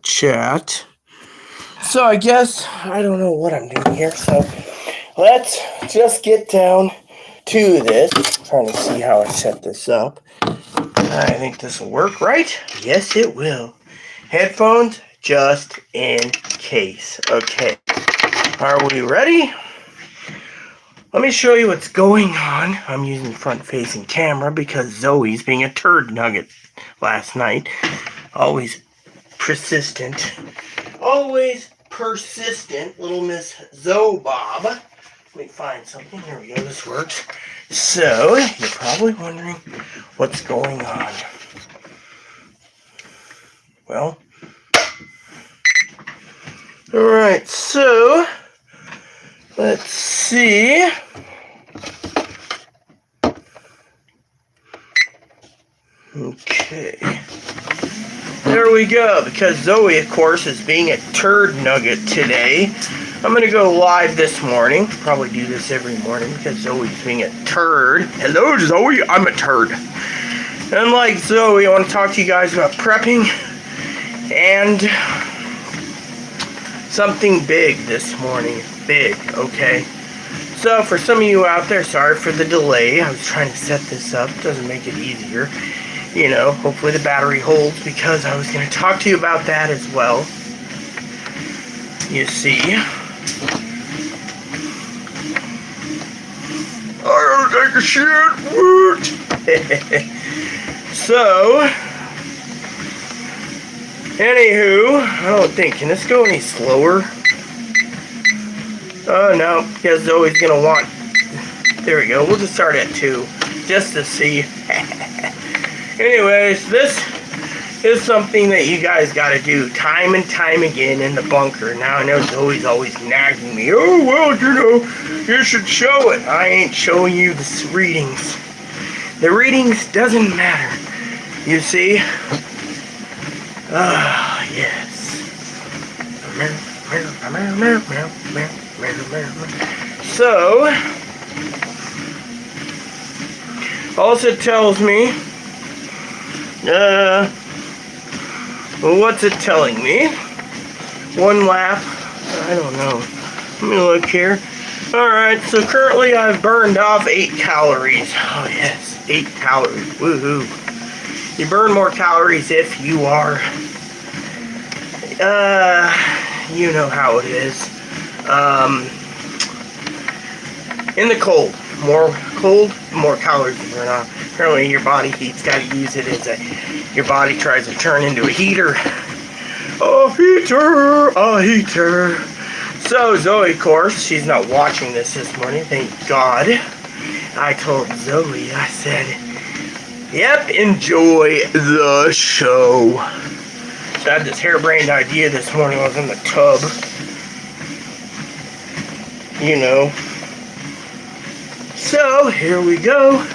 chat. So I guess I don't know what I'm doing here, so let's just get down to this. I'm trying to see how I set this up. I think this will work, right? Yes, it will. Headphones, just in case. Okay. Are we ready? Let me show you what's going on. I'm using front-facing camera because Zoe's being a turd nugget last night. Always persistent. Always persistent, little Miss Zobob. Let me find something. Here we go. This works. So, you're probably wondering what's going on. Well, alright, so let's see. Okay. There we go. Because Zoe, of course, is being a turd nugget today. I'm going to go live this morning. Probably do this every morning because Zoe's being a turd. Hello, Zoe. I'm a turd. And like Zoe, I want to talk to you guys about prepping and something big this morning. Big, okay? So, for some of you out there, sorry for the delay. I was trying to set this up. It doesn't make it easier. You know, hopefully the battery holds because I was going to talk to you about that as well. You see. I gotta take a shit. Woot. So, anywho, I don't think, can this go any slower? Oh no, because Zoe's going to want, there we go, we'll just start at 2, just to see. Anyways, this is something that you guys got to do time and time again in the bunker. Now, I know Zoe's always nagging me. Oh, well, you know, you should show it. I ain't showing you the readings. The readings doesn't matter. You see? Ah, yes. So, also tells me, what's it telling me? 1 lap, I don't know. Let me look here. Alright, so currently I've burned off 8 calories. Oh yes, 8 calories, woohoo. You burn more calories if you are, you know how it is. In the cold. More cold, more calories you burn off. Apparently your body heat's got to use it as your body tries to turn into a heater. A heater. So Zoe, of course, she's not watching this morning, thank God. I told Zoe, I said, yep, enjoy the show. So I had this harebrained idea this morning. I was in the tub. You know. So, here we go.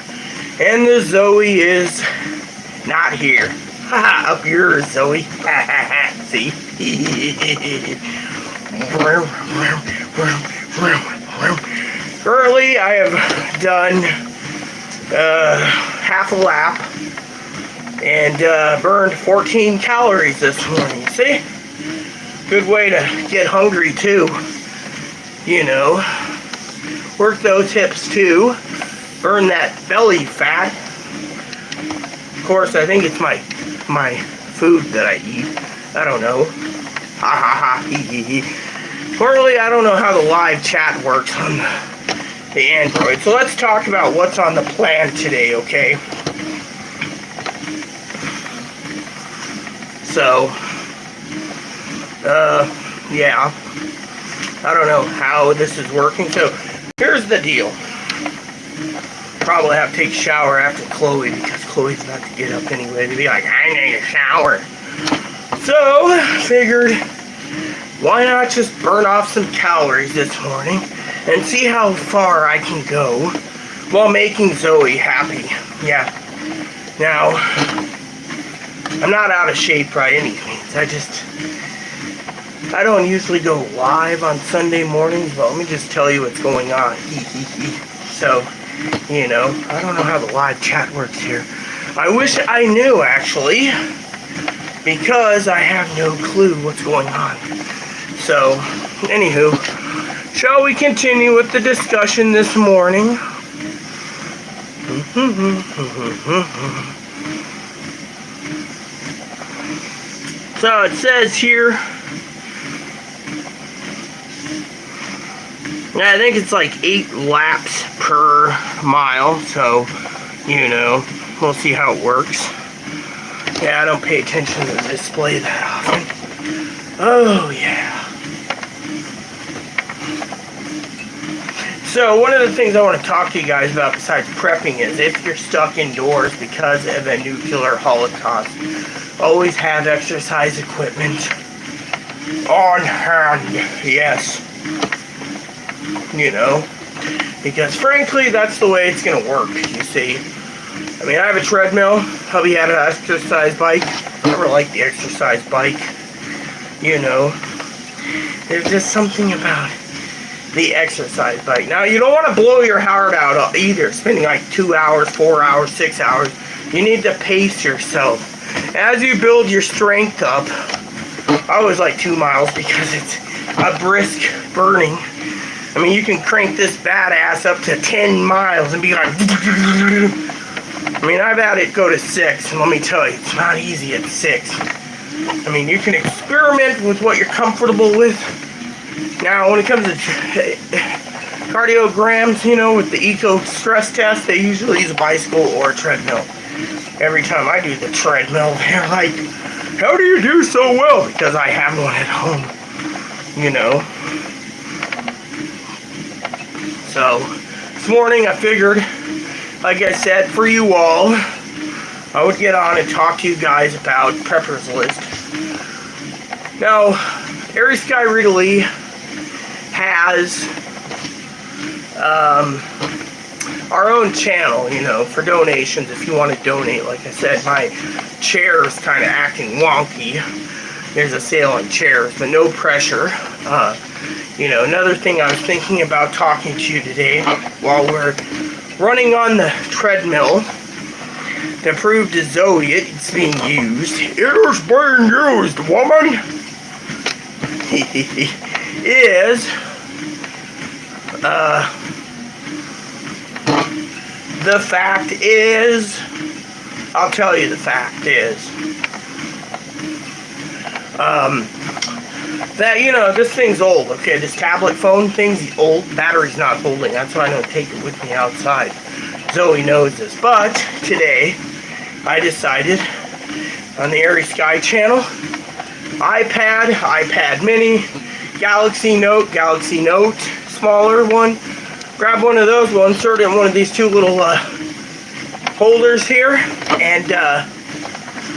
And the Zoe is not here. Haha, up yours, Zoe. Haha, see? Currently, I have done half a lap and burned 14 calories this morning. See? Good way to get hungry, too. You know. Work those hips too. Burn that belly fat. Of course, I think it's my food that I eat. I don't know. Ha ha ha hee hee hee. Currently, I don't know how the live chat works on the Android. So let's talk about what's on the plan today, okay? So, yeah. I don't know how this is working. So, here's the deal. Probably have to take a shower after Chloe because Chloe's about to get up anyway to be like, I need a shower. So, figured, why not just burn off some calories this morning and see how far I can go while making Zoe happy. Yeah. Now, I'm not out of shape by any means. I don't usually go live on Sunday mornings, but let me just tell you what's going on. So, you know, I don't know how the live chat works here. I wish I knew, actually. because I have no clue what's going on. So, anywho, shall we continue with the discussion this morning? So it says here, I think it's like 8 laps per mile, so, you know, we'll see how it works. Yeah, I don't pay attention to the display that often. Oh, yeah. So, one of the things I want to talk to you guys about besides prepping is if you're stuck indoors because of a nuclear holocaust, always have exercise equipment on hand. Yes. You know, because frankly, that's the way it's going to work, you see. I mean, I have a treadmill. Hubby had an exercise bike. I never liked the exercise bike. You know, there's just something about the exercise bike. Now, you don't want to blow your heart out either, spending like 2 hours, 4 hours, 6 hours. You need to pace yourself. As you build your strength up, I always like 2 miles because it's a brisk burning. I mean, you can crank this badass up to 10 miles and be like... I mean, I've had it go to 6, and let me tell you, it's not easy at 6. I mean, you can experiment with what you're comfortable with. Now, when it comes to cardiograms, you know, with the eco stress test, they usually use a bicycle or a treadmill. Every time I do the treadmill, they're like, how do you do so well? Because I have one at home, you know. So, this morning I figured, like I said, for you all, I would get on and talk to you guys about Prepper's List. Now, Airy Sky Ridley has our own channel, you know, for donations if you want to donate. Like I said, my chair is kind of acting wonky. There's a sale on chairs, but no pressure. You know, another thing I was thinking about talking to you today while we're running on the treadmill to prove to Zoe it's being used. It is being used, woman! is the fact is, I'll tell you the fact is, that, you know, this thing's old, okay? This tablet phone thing's old. Battery's not holding. That's why I don't take it with me outside. Zoe knows this. But today, I decided on the Airy Sky channel, iPad mini, Galaxy Note, smaller one. Grab one of those, we'll insert it in one of these two little holders here, and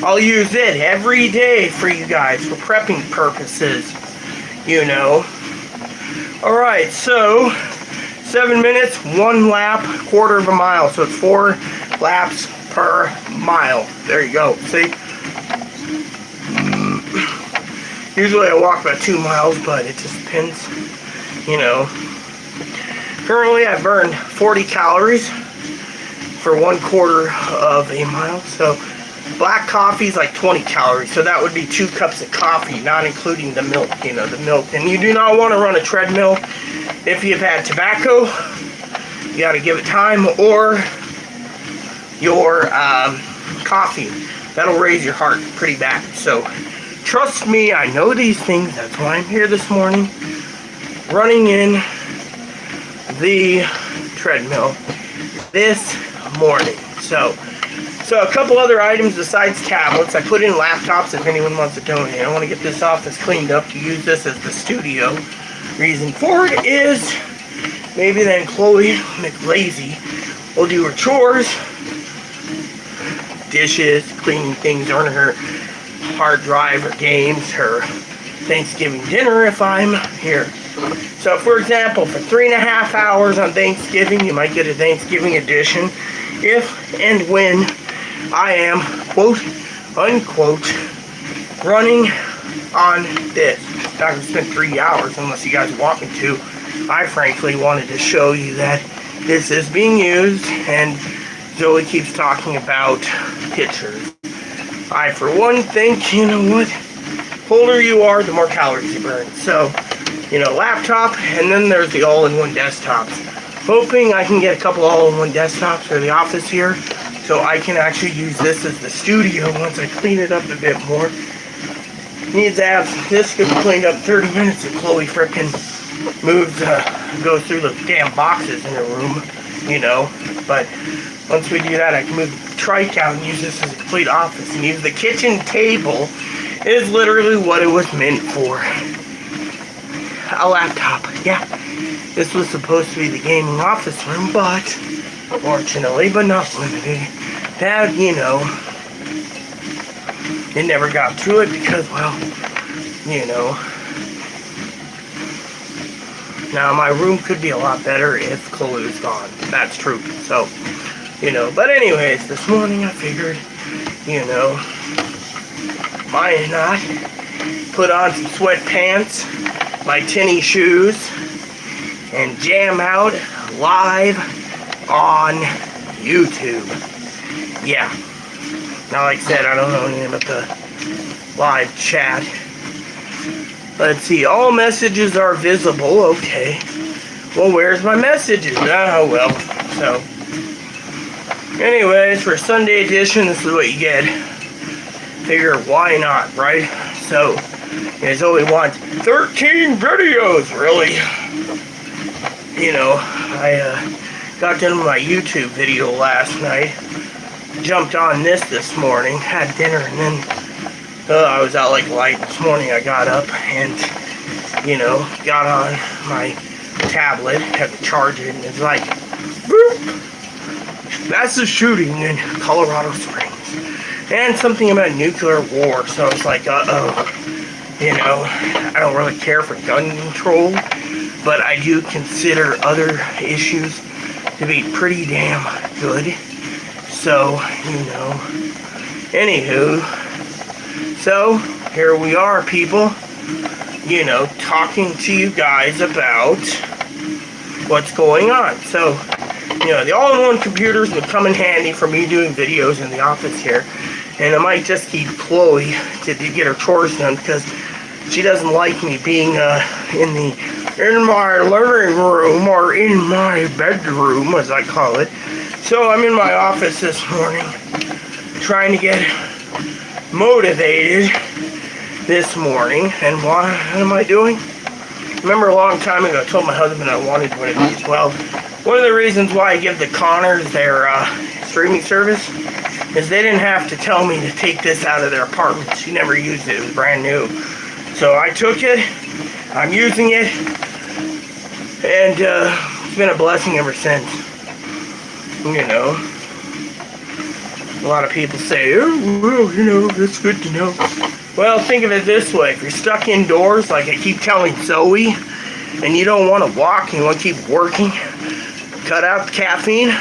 I'll use it every day for you guys for prepping purposes, you know. Alright, so 7 minutes, 1 lap, quarter of a mile, so it's 4 laps per mile. There you go, see? Usually I walk about 2 miles, but it just depends, you know. Currently I burned 40 calories for 1/4 of a mile, so black coffee is like 20 calories, so that would be 2 cups of coffee, not including the milk, you know, the milk. And you do not want to run a treadmill if you've had tobacco. You got to give it time, or your coffee. That'll raise your heart pretty bad. So trust me, I know these things. That's why I'm here this morning, running in the treadmill this morning. So a couple other items besides tablets. I put in laptops if anyone wants to donate. I want to get this office cleaned up to use this as the studio. Reason for it is maybe then Chloe McLazy will do her chores, dishes, cleaning things on her hard drive, her games, her Thanksgiving dinner if I'm here. So, for example, for 3.5 hours on Thanksgiving, you might get a Thanksgiving edition if and when I am, quote, unquote, running on this. I'm not going to spend 3 hours unless you guys want me to. I frankly wanted to show you that this is being used, and Zoe keeps talking about pictures. I, for one, think, you know what? The older you are, the more calories you burn. So, you know, laptop, and then there's the all-in-one desktops. Hoping I can get a couple all-in-one desktops for the office here, so I can actually use this as the studio once I clean it up a bit more. Needs to have this could be cleaned up 30 minutes if Chloe frickin' goes through the damn boxes in her room, you know. But once we do that, I can move the trike out and use this as a complete office. And use the kitchen table is literally what it was meant for. A laptop, yeah. This was supposed to be the gaming office room, but fortunately, but not limited. That, you know, it never got to it because, well, you know. Now, my room could be a lot better if Chloe was gone. That's true. So, you know, but anyways, this morning I figured, you know, why not put on some sweatpants, my tinny shoes, and jam out live on YouTube. Yeah. Now, like I said, I don't know anything about the live chat. Let's see, all messages are visible. Okay. Well, where's my messages? Oh, well. So, anyways, for Sunday edition, this is what you get. Figure, why not, right? So, you guys only want 13 videos, really. You know, I got done with my YouTube video last night. Jumped on this morning, had dinner, and then I was out like light this morning. I got up and, you know, got on my tablet, had to charge it, and it's like, boop! Massive shooting in Colorado Springs. And something about nuclear war, so it's like, uh-oh. You know, I don't really care for gun control, but I do consider other issues to be pretty damn good. So, you know, anywho, so here we are, people, you know, talking to you guys about what's going on. So, you know, the all-in-one computers would come in handy for me doing videos in the office here, and I might just keep Chloe to get her chores done because she doesn't like me being in my living room or in my bedroom, as I call it. So I'm in my office this morning trying to get motivated this morning. And what am I doing? Remember a long time ago I told my husband I wanted one of these. Well, one of the reasons why I give the Connors their streaming service is they didn't have to tell me to take this out of their apartment. She never used it. It was brand new. So I took it. I'm using it. And it's been a blessing ever since. You know, a lot of people say, oh, well, you know, that's good to know. Well, think of it this way. If you're stuck indoors, like I keep telling Zoe, and you don't want to walk, and you want to keep working, cut out the caffeine,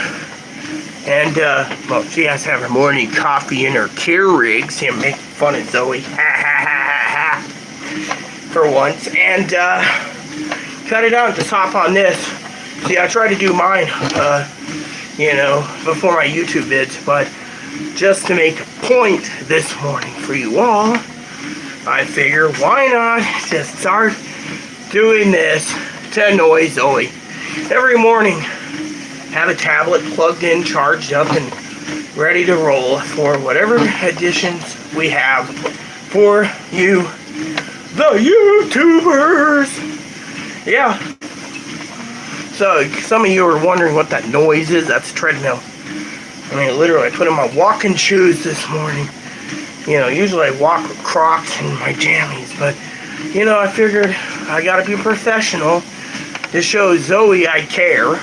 and, well, she has to have her morning coffee in her Keurig. See, I'm making fun of Zoe. Ha, ha, ha, ha, ha. For once. And, cut it out and just hop on this. See, I try to do mine, you know, before my YouTube vids, but just to make a point this morning for you all, I figure why not just start doing this to annoy Zoe. Every morning, have a tablet plugged in, charged up, and ready to roll for whatever editions we have for you, the YouTubers. Yeah. So, some of you are wondering what that noise is. That's a treadmill. I mean, literally, I put in my walking shoes this morning. You know, usually I walk with Crocs and my jammies, but, you know, I figured I gotta be professional to show Zoe I care.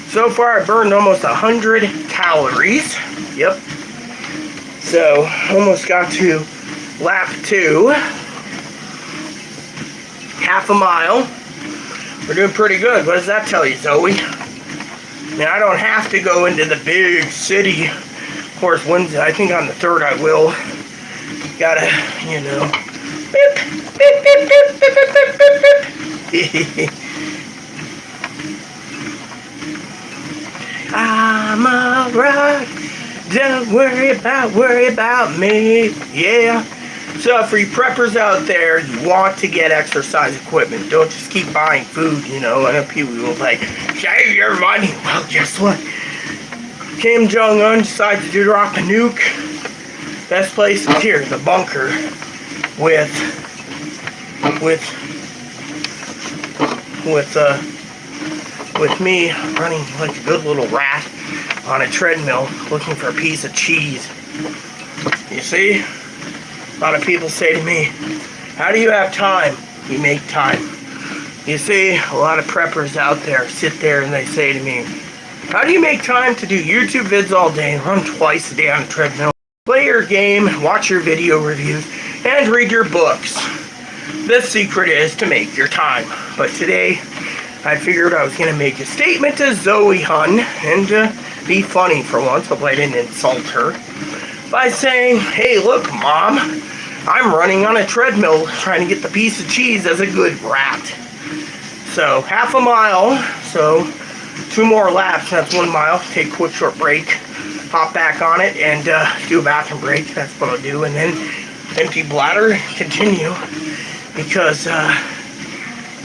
So far, I burned almost 100 calories. Yep. So, almost got to lap 2. Half a mile. We're doing pretty good. What does that tell you, Zoe? Now, I don't have to go into the big city. Of course, Wednesday, I think on the 3rd I will. Gotta, you know. Beep, beep, beep, beep, beep, beep, beep, beep. I'm a rock Don't worry about me. Yeah. So for you preppers out there, you want to get exercise equipment. Don't just keep buying food, you know. I know people will like, save your money. Well, guess what? Kim Jong-un decided to drop a nuke. Best place is here, the bunker, with me running like a good little rat on a treadmill looking for a piece of cheese. You see? A lot of people say to me, how do you have time? You make time. You see, a lot of preppers out there sit there and they say to me, how do you make time to do YouTube vids all day, run twice a day on a treadmill, play your game, watch your video reviews, and read your books? The secret is to make your time. But today, I figured I was going to make a statement to Zoe Hun and be funny for once, hopefully I didn't insult her, by saying, hey, look, Mom, I'm running on a treadmill trying to get the piece of cheese as a good rat. So, half a mile, so 2 more laps, that's 1 mile, take a quick short break, hop back on it, and do a bathroom break, that's what I'll do, and then empty bladder, continue, because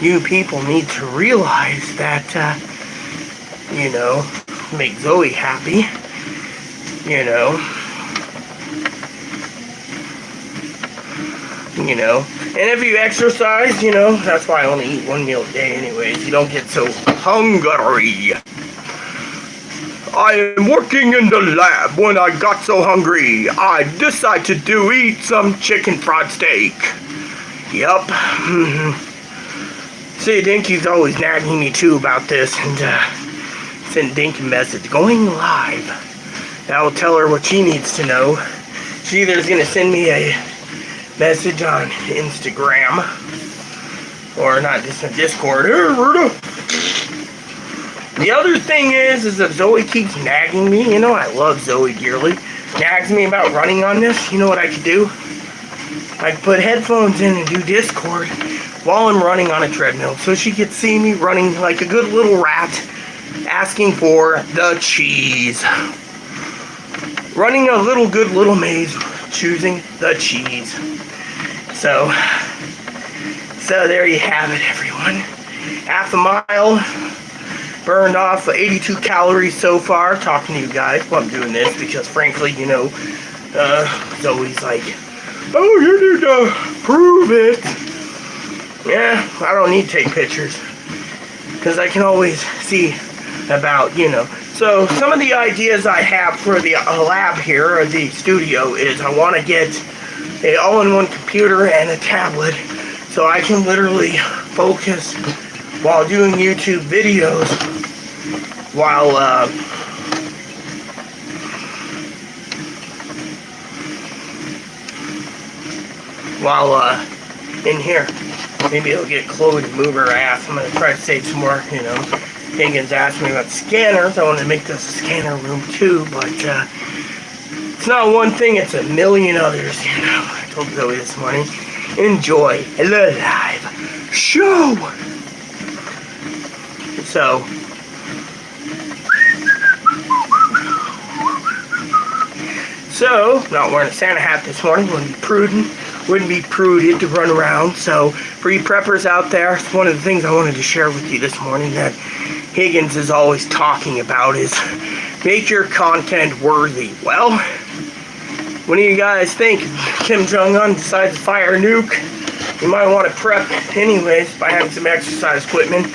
you people need to realize that, you know, make Zoe happy, you know, and if you exercise, you know, that's why I only eat 1 meal a day anyways, you don't get so hungry. I am working in the lab when I got so hungry, I decided to eat some chicken fried steak. Yup. See, Dinky's always nagging me too about this, and sent Dinky a message, going live. That will tell her what she needs to know. She either is going to send me a message on Instagram, or not, just a Discord. The other thing is if Zoe keeps nagging me, you know I love Zoe dearly, nags me about running on this, you know what I could do? I could put headphones in and do Discord while I'm running on a treadmill, so she could see me running like a good little rat, asking for the cheese. Running a good little maze, choosing the cheese. So there you have it, everyone. Half a mile, burned off 82 calories so far, talking to you guys while I'm doing this, because frankly, you know, Zoe's like, oh, you need to prove it. Yeah, I don't need to take pictures, because I can always see about, you know. So some of the ideas I have for the lab here, or the studio, is I want to get a all-in-one computer and a tablet, so I can literally focus while doing YouTube videos, while in here. Maybe it'll get Chloe to move her ass. I'm going to try to save some more, you know. Higgins asked me about scanners. I want to make this a scanner room too, but it's not one thing, it's a million others, you know. I told Zoe this morning, enjoy the live show. So, not wearing a Santa hat this morning, wouldn't be prudent to run around. So, for you preppers out there, it's one of the things I wanted to share with you this morning that Higgins is always talking about is make your content worthy. Well, what do you guys think? Kim Jong-un decides to fire a nuke. You might want to prep anyways by having some exercise equipment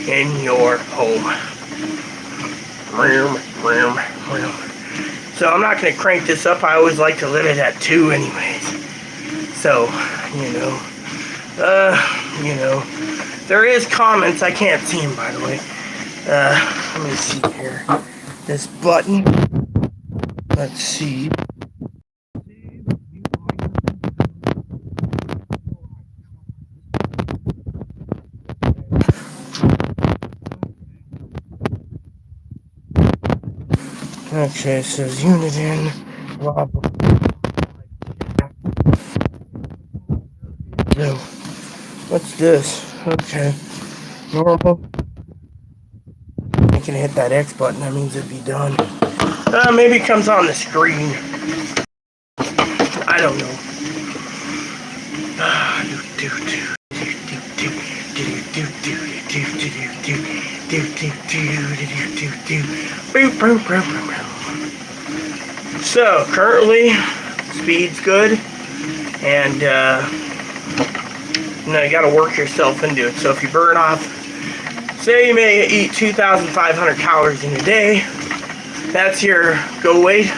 in your home. So I'm not going to crank this up. I always like to let it at 2 anyways. So, you know, there is comments. I can't see them, by the way. Let me see here. This button. Let's see. Okay, it says Uniden, Rob. No. What's this? Okay. Normal. I can hit that X button, that means it'd be done. Maybe it comes on the screen. I don't know. So currently, speed's good, and you got to work yourself into it. So if you burn off, say you may eat 2,500 calories in a day, that's your go weight.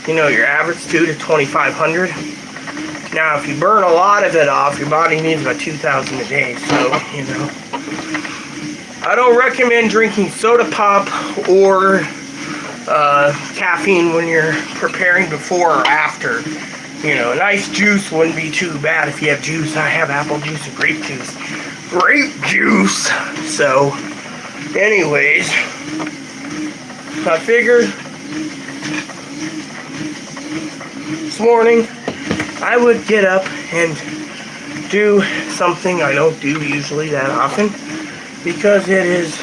Your average 2 to 2,500. Now, if you burn a lot of it off, your body needs about 2,000 a day. So, I don't recommend drinking soda pop or caffeine when you're preparing before or after. A nice juice wouldn't be too bad if you have juice. I have apple juice and grape juice. Grape juice! So, anyways, I figured this morning I would get up and do something I don't do usually that often, because it is,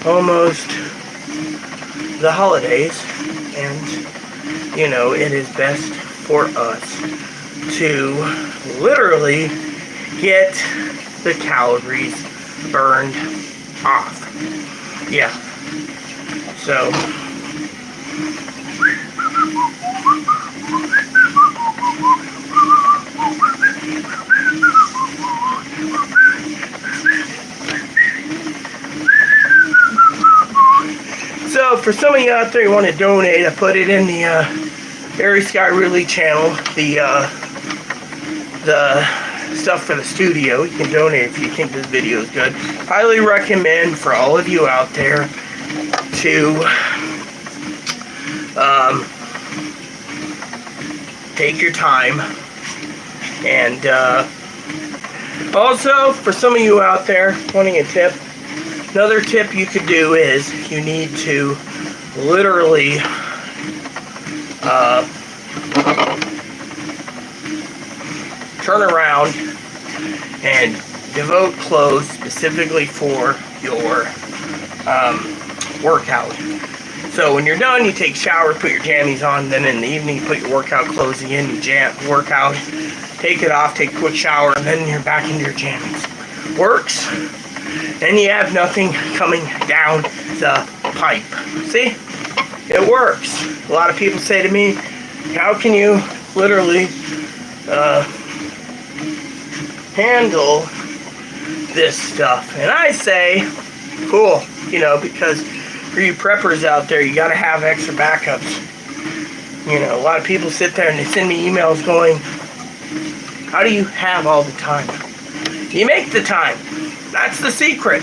almost the holidays, and it is best for us to literally get the calories burned off. Yeah. So for some of you out there who want to donate, I put it in the Airy Sky Ridley channel, the stuff for the studio. You can donate if you think this video is good. Highly recommend for all of you out there to take your time, and also for some of you out there wanting a tip, another tip you could do is you need to literally turn around and devote clothes specifically for your workout. So when you're done, you take a shower, put your jammies on, then in the evening you put your workout clothes in, you work out, take it off, take a quick shower, and then you're back into your jammies. Works, and you have nothing coming down the pipe. See? It works. A lot of people say to me, how can you literally handle this stuff? And I say, cool, because for you preppers out there, you got to have extra backups. A lot of people sit there and they send me emails going, how do you have all the time? You make the time. That's the secret.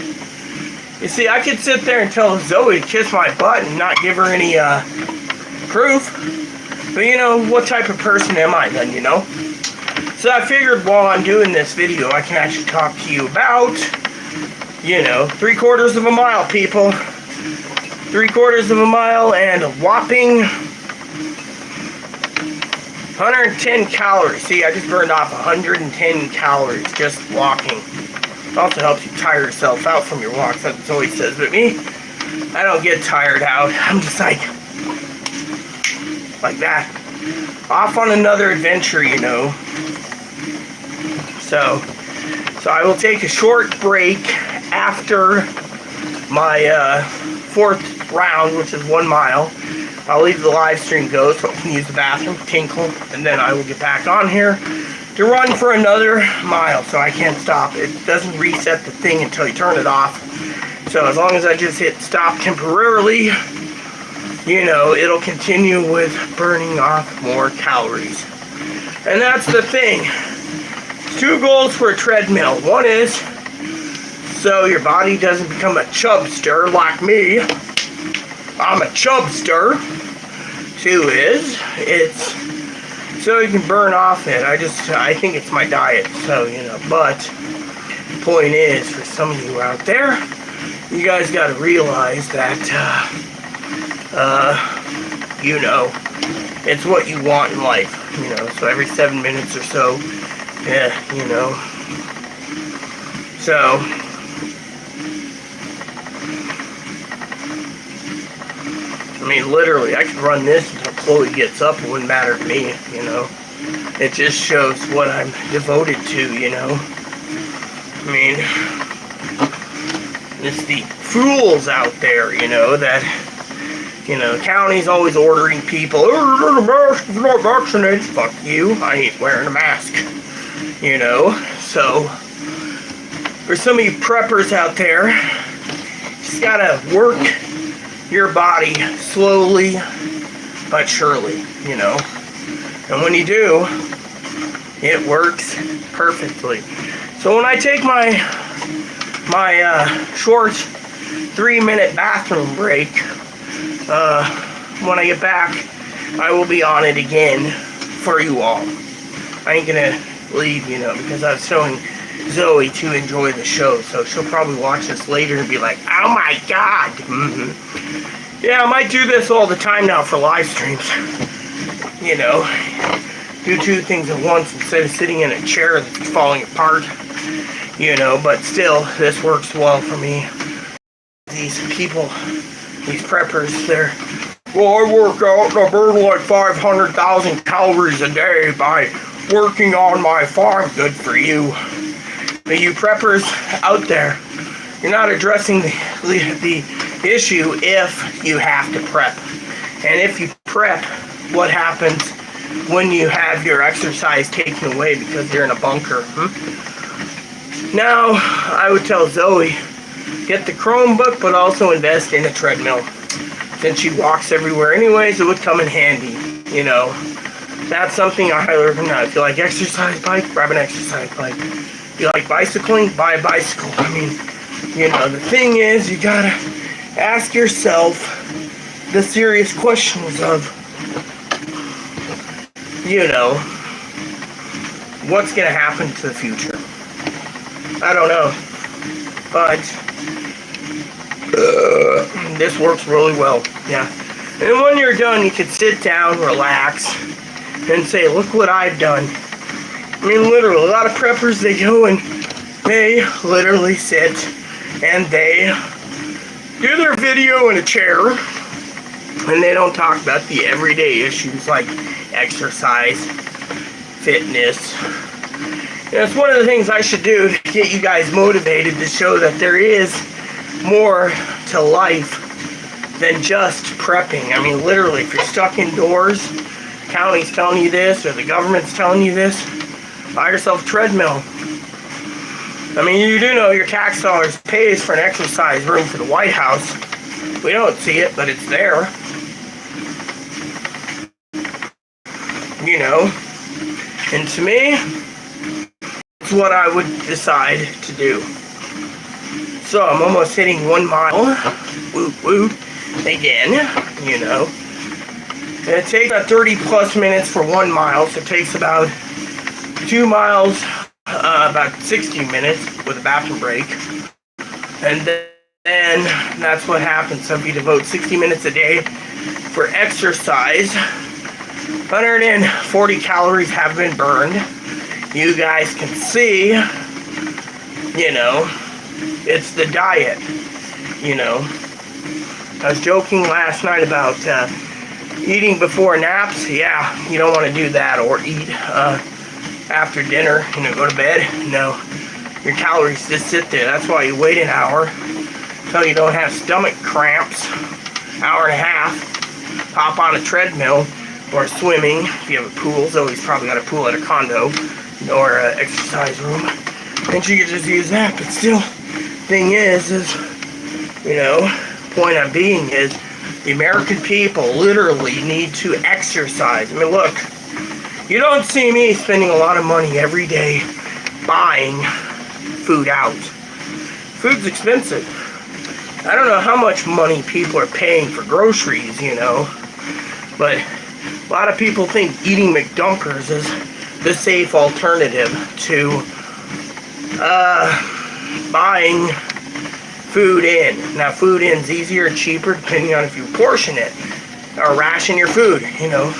You see, I could sit there and tell Zoe to kiss my butt and not give her any proof. But what type of person am I then, So I figured while I'm doing this video, I can actually talk to you about, 3/4 of a mile, people. 3/4 of a mile and a whopping 110 calories. See, I just burned off 110 calories just walking. It also helps you tire yourself out from your walks, that's what Zoe says. But me, I don't get tired out. I'm just like that. Off on another adventure, So I will take a short break after my 4th round, which is 1 mile. I'll leave the live stream go so I can use the bathroom, tinkle, and then I will get back on here to run for another mile, so I can't stop. It doesn't reset the thing until you turn it off. So as long as I just hit stop temporarily, it'll continue with burning off more calories. And that's the thing. 2 goals for a treadmill. One is so your body doesn't become a chubster like me. I'm a chubster. 2 is it's so you can burn off it. I think it's my diet. So, but the point is, for some of you out there, you guys got to realize that, it's what you want in life, so every 7 minutes or so, so I mean, literally, I could run this until Chloe gets up. It wouldn't matter to me, you know. It just shows what I'm devoted to, you know. I mean, it's the fools out there, you know, that, you know, the county's always ordering people, oh, the mask is not vaccinated. Fuck you, I ain't wearing a mask, you know. So, for some of you preppers out there, you just gotta work your body slowly but surely, you know. And when you do, it works perfectly. So when I take my short 3-minute bathroom break, when I get back, I will be on it again for you all. I ain't gonna leave, you know, because I was showing Zoe to enjoy the show, so she'll probably watch this later and be like, oh my god. Yeah, I might do this all the time now for live streams. You know, do 2 things at once instead of sitting in a chair that's falling apart. You know, but still, this works well for me. These people, these preppers, they're, well, I work out and I burn like 500,000 calories a day by working on my farm. Good for you. But you preppers out there, you're not addressing the issue if you have to prep. And if you prep, what happens when you have your exercise taken away because you're in a bunker? Now, I would tell Zoe, get the Chromebook, but also invest in a treadmill. Since she walks everywhere anyways, it would come in handy, you know. That's something I highly recommend. If you like exercise bike, grab an exercise bike. If you like bicycling, buy a bicycle. I mean, you know, the thing is, you gotta ask yourself the serious questions of, you know, what's gonna happen to the future? I don't know, but this works really well, yeah. And when you're done, you can sit down, relax, and say, look what I've done. I mean, literally, a lot of preppers, they go and they literally sit and they do their video in a chair, and they don't talk about the everyday issues like exercise, fitness. You know, it's one of the things I should do to get you guys motivated, to show that there is more to life than just prepping. I mean, literally, if you're stuck indoors, the county's telling you this, or the government's telling you this, buy yourself a treadmill. I mean, you do know your tax dollars pays for an exercise room for the White House. We don't see it, but it's there. You know, and to me, it's what I would decide to do. So I'm almost hitting 1 mile, woot woot, again, you know. And it takes about 30 plus minutes for 1 mile, so it takes about 2 miles, about 60 minutes with a bathroom break. And then that's what happens. So if you devote 60 minutes a day for exercise, 140 calories have been burned. You guys can see, you know, it's the diet, you know. I was joking last night about eating before naps. Yeah, you don't want to do that, or eat after dinner, you know, go to bed. No, your calories just sit there. That's why you wait an hour until you don't have stomach cramps. Hour and a half, hop on a treadmill or swimming. If you have a pool, Zoe's probably got a pool at a condo or an exercise room, and she could just use that. But still, thing is, you know, point I'm being is, the American people literally need to exercise. I mean, look, you don't see me spending a lot of money every day buying food out. Food's expensive. I don't know how much money people are paying for groceries, you know, but a lot of people think eating McDunkers is the safe alternative to buying food in. Now, food in's easier and cheaper depending on if you portion it or ration your food, you know.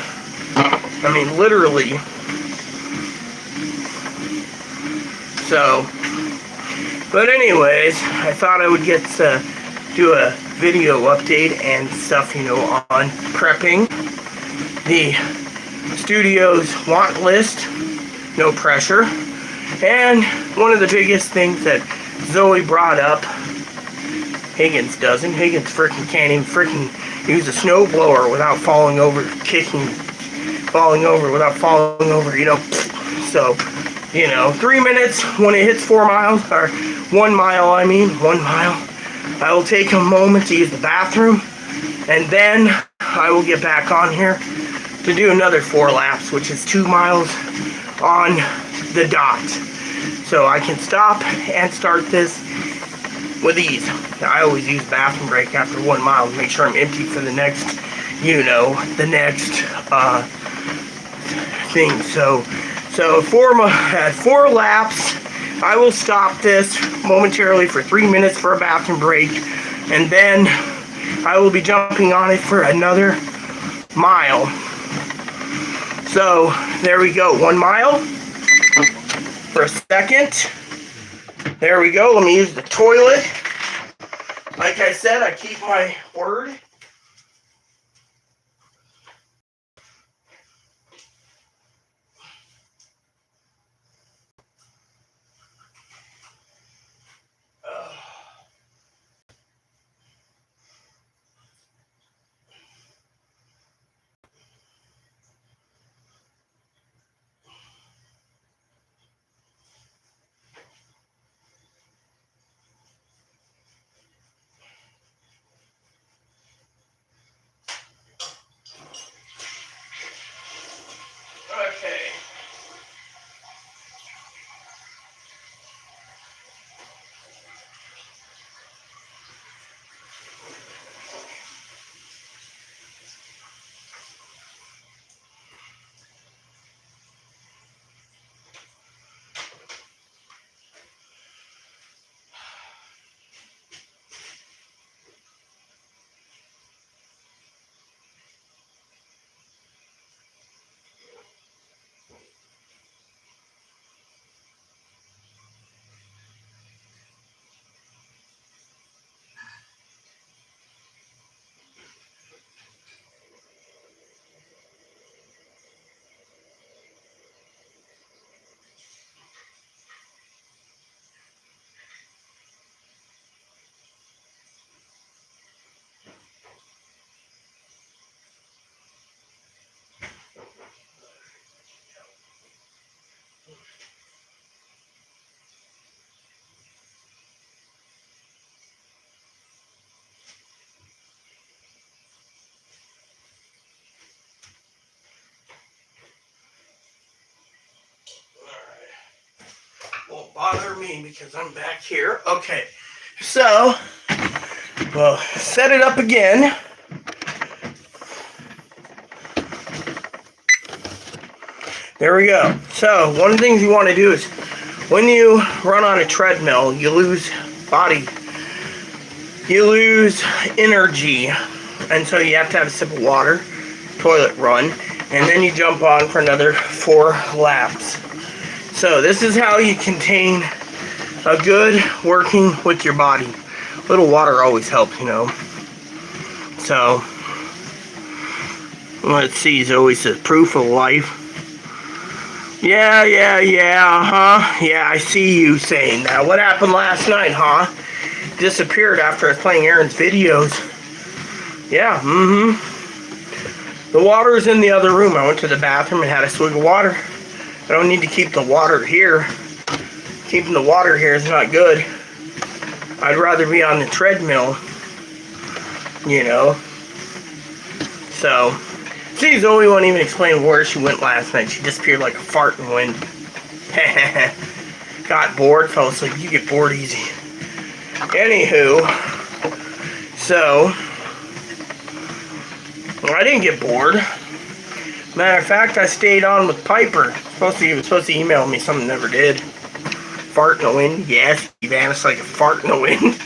I mean, literally. So, but anyways, I thought I would get to do a video update and stuff, you know, on prepping the studio's want list. No pressure. And one of the biggest things that Zoe brought up, Higgins doesn't. Higgins can't even use a snowblower without falling over, without falling over, you know. So, you know, 3 minutes when it hits 4 miles, or 1 mile, 1 mile. I will take a moment to use the bathroom, and then I will get back on here to do another 4 laps, which is 2 miles on the dot. So I can stop and start this with ease. I always use bathroom break after 1 mile to make sure I'm empty for the next, you know, the next thing. So at 4 laps, I will stop this momentarily for 3 minutes for a bathroom break, and then I will be jumping on it for another mile. So there we go, 1 mile for a second. There we go. Let me use the toilet. Like I said, I keep my word. Okay. Won't bother me because I'm back here. Okay, so we'll set it up again. There we go. So one of the things you want to do is when you run on a treadmill, you lose energy, and so you have to have a sip of water, toilet run, and then you jump on for another 4 laps. So this is how you contain a good working with your body. A little water always helps, you know. So let's see, Zoe says proof of life. Yeah, yeah, I see you saying that. What happened last night, huh? Disappeared after I was playing Aaron's videos. Yeah, The water's in the other room. I went to the bathroom and had a swig of water. I don't need to keep the water here. Keeping the water here is not good. I'd rather be on the treadmill, you know. So, see, Zoe won't even explain where she went last night. She disappeared like a fart in the wind. Got bored, fell asleep. You get bored easy. Anywho, so, well, I didn't get bored. Matter of fact, I stayed on with Piper. He was supposed to email me, something never did. Fart in the wind? Yes, he vanished like a fart in the wind.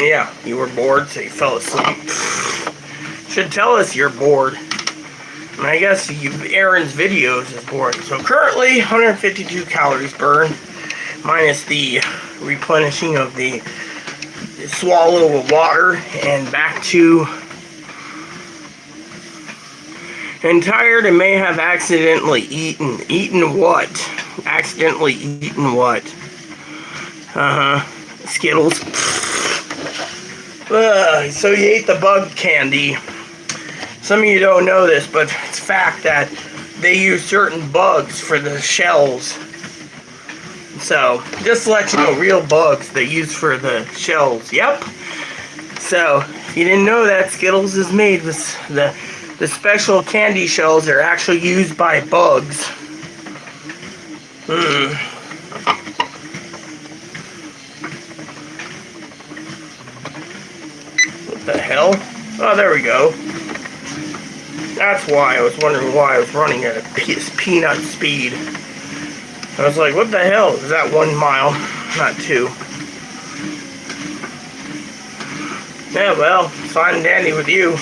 Yeah, you were bored, so you fell asleep. Should tell us you're bored. I guess Aaron's videos is boring. So currently, 152 calories burned, minus the replenishing of the swallow of water, and back to... And tired and may have accidentally eaten. Eaten what? Accidentally eaten what? Skittles. So you ate the bug candy. Some of you don't know this, but it's a fact that they use certain bugs for the shells. So, just to let you know, real bugs they use for the shells. Yep. So, if you didn't know that, Skittles is made with the special candy shells are actually used by bugs. What the hell? Oh, there we go. That's why I was wondering why I was running at a peanut speed. I was like, what the hell? Is that 1 mile? Not 2. Yeah, well, fine and dandy with you.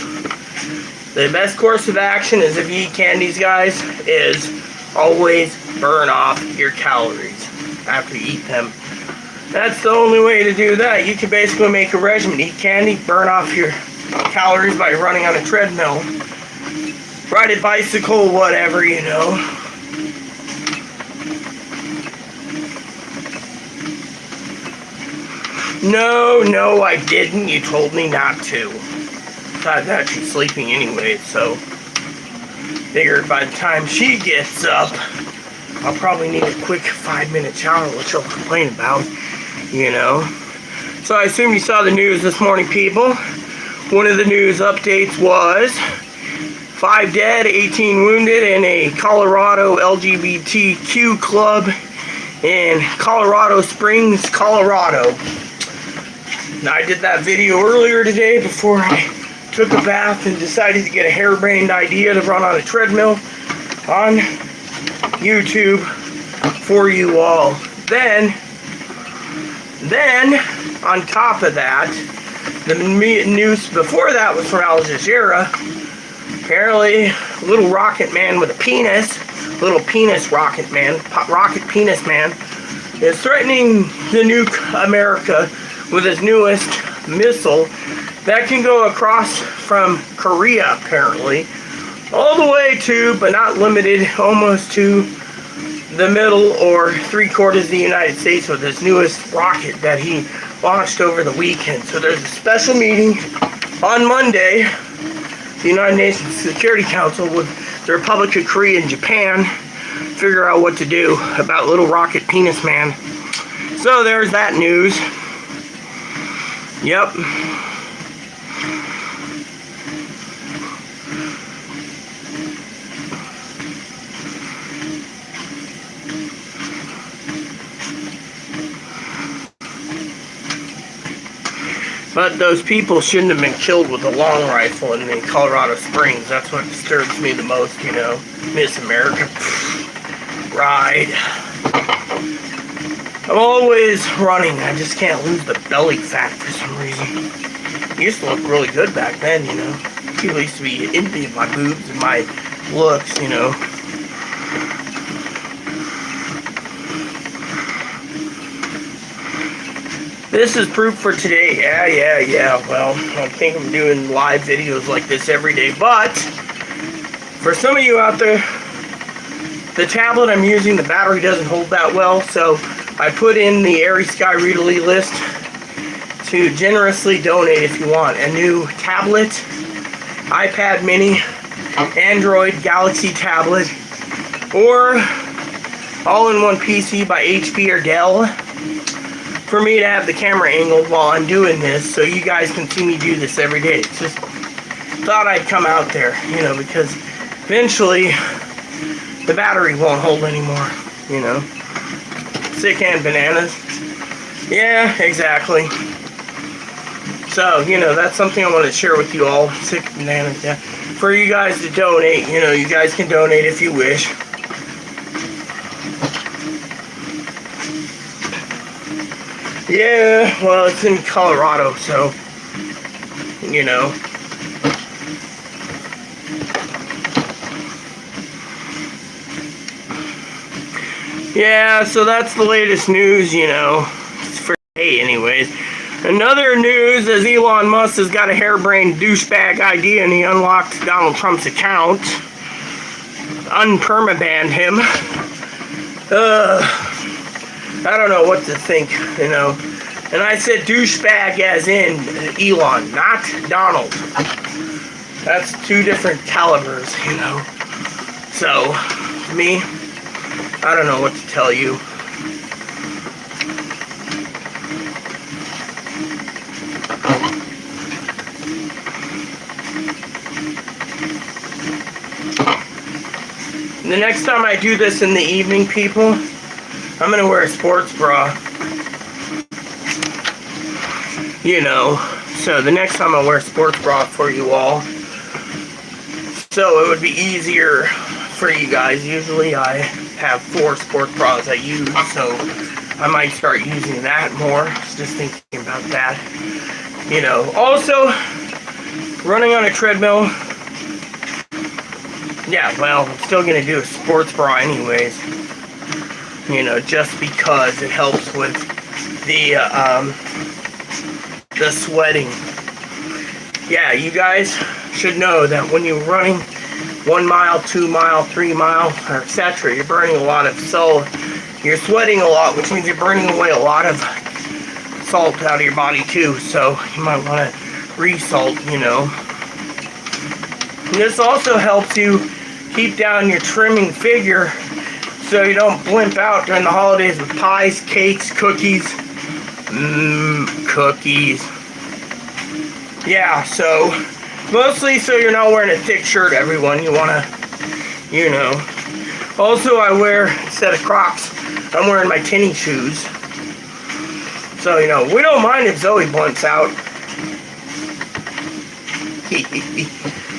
The best course of action is if you eat candies, guys, is always burn off your calories after you eat them. That's the only way to do that. You can basically make a regimen. Eat candy, burn off your calories by running on a treadmill. Ride a bicycle, whatever, you know. No, I didn't. You told me not to. I was actually sleeping anyway, so figured by the time she gets up, I'll probably need a quick 5-minute shower, which I'll complain about, you know. So I assume you saw the news this morning, people. One of the news updates was 5 dead, 18 wounded in a Colorado LGBTQ club in Colorado Springs, Colorado. Now, I did that video earlier today before I took a bath and decided to get a harebrained idea to run on a treadmill on YouTube for you all. Then on top of that, the news before that was from Al Jazeera. Apparently, little rocket man with a penis, little penis rocket man, rocket penis man, is threatening to nuke America with his newest missile that can go across from Korea, apparently, all the way to, but not limited, almost to the middle or 3/4 of the United States with his newest rocket that he launched over the weekend. So there's a special meeting on Monday, the United Nations Security Council, with the Republic of Korea and Japan, figure out what to do about little rocket penis man. So there's that news. Yep. But those people shouldn't have been killed with a long rifle in the Colorado Springs. That's what disturbs me the most, you know. Miss America. Ride. I'm always running. I just can't lose the belly fat for some reason. I used to look really good back then, you know. People used to be envy of my boobs and my looks, you know. This is proof for today. Yeah. Well, I think I'm doing live videos like this every day. But for some of you out there, the tablet I'm using, the battery doesn't hold that well. So I put in the Airy Sky Readily list to generously donate if you want a new tablet, iPad mini, Android Galaxy tablet, or all-in-one PC by HP or Dell, for me to have the camera angled while I'm doing this, so you guys can see me do this every day. It's just thought I'd come out there, you know, because eventually the battery won't hold anymore, you know. Sick and bananas. Yeah, exactly. So, you know, that's something I want to share with you all. Sick bananas, yeah. For you guys to donate, you know, you guys can donate if you wish. Yeah, well, it's in Colorado, so, you know. Yeah, so that's the latest news, you know. It's for today, anyways. Another news is Elon Musk has got a harebrained douchebag idea and he unlocked Donald Trump's account. Unpermabanned him. I don't know what to think, you know. And I said douchebag as in Elon, not Donald. That's two different calibers, you know. So, me, I don't know what to tell you. The next time I do this in the evening, people, I'm gonna wear a sports bra. You know, so the next time I wear a sports bra for you all, so it would be easier for you guys. Usually I have 4 sports bras I use, so I might start using that more. Just thinking about that. You know, also, running on a treadmill, yeah, well, I'm still going to do a sports bra anyways. You know, just because it helps with the sweating. Yeah, you guys should know that when you're running 1 mile, 2 mile, 3 mile, or etc., you're burning a lot of salt. You're sweating a lot, which means you're burning away a lot of salt out of your body too. So you might want to resalt, you know. And this also helps you keep down your trimming figure so you don't blimp out during the holidays with pies, cakes, cookies. Cookies. Yeah, so mostly so you're not wearing a thick shirt, everyone. You want to, you know. Also, I wear, instead of Crocs, I'm wearing my tinny shoes. So, you know, we don't mind if Zoe blimps out.